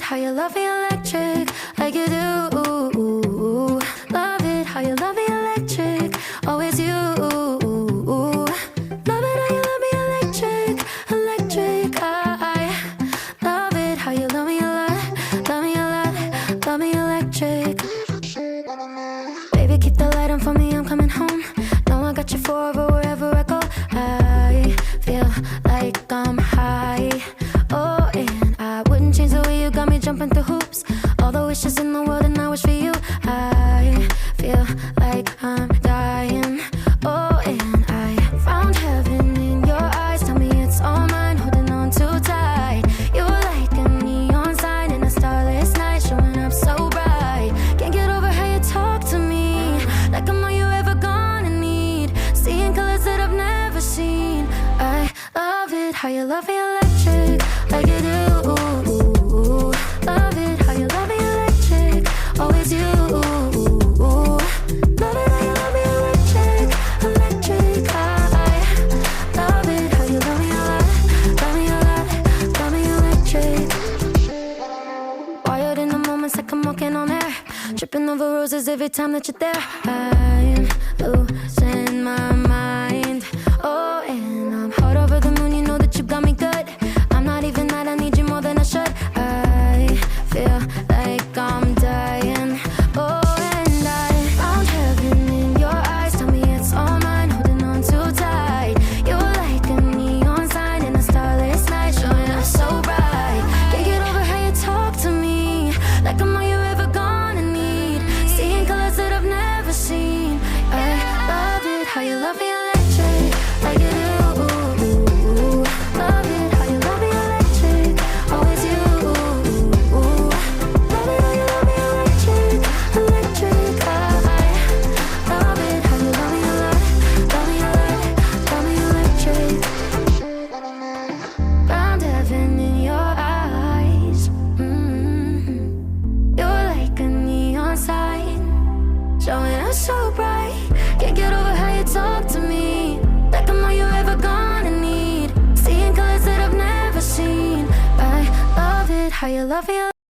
it how you love me electric, like you do. Love it how you love me electric, always you. Love it how you love me electric, electric. I love it how you love me a lot, love me a lot, love me electric. Baby, keep the light on for me, I'm coming home. Know I got you forever wherever I go. I feel like I'm high. Oh, and I wouldn't change the way you got me jumping through hoops. All the wishes in the world and I wish for you. I feel like I'm dying. Oh, and I found heaven in your eyes. Tell me it's all mine, holding on too tight. You're like a neon sign in a starless night, showing up so bright. Can't get over how you talk to me, like I'm all you ever gonna need. Seeing colors that I've never seen. I love it how you love me electric, like you do. Love it how you love me electric, always you. Love it how you love me electric, electric. I love it how you love me a lot, love me a lot, love me electric. Wired in the moments like I'm walking on air, tripping over roses every time that you're there. I'm losing my mind. Oh, and I'm hot over the moon, you know that you got me good. I'm not even mad, I need you more than I should. I feel like I'm dying. Oh, and I found heaven in your eyes. Tell me it's all mine, holding on too tight. You're like a neon sign in a starless night, showing up so bright. Can't get over how you talk to me, like I'm all you ever gonna need. Seeing colors that I've never seen. I love it how you love me electric, like you do. Love it how you love me electric, always you. Love it how you love me electric, electric. I love it how you love me a lot, love me a lot, love me electric. Found heaven in your eyes. You're like a neon sign, showing up so bright. Can't get over how you talk to me, like I'm all you ever gonna need. Seeing colors that I've never seen. I love it how you love me.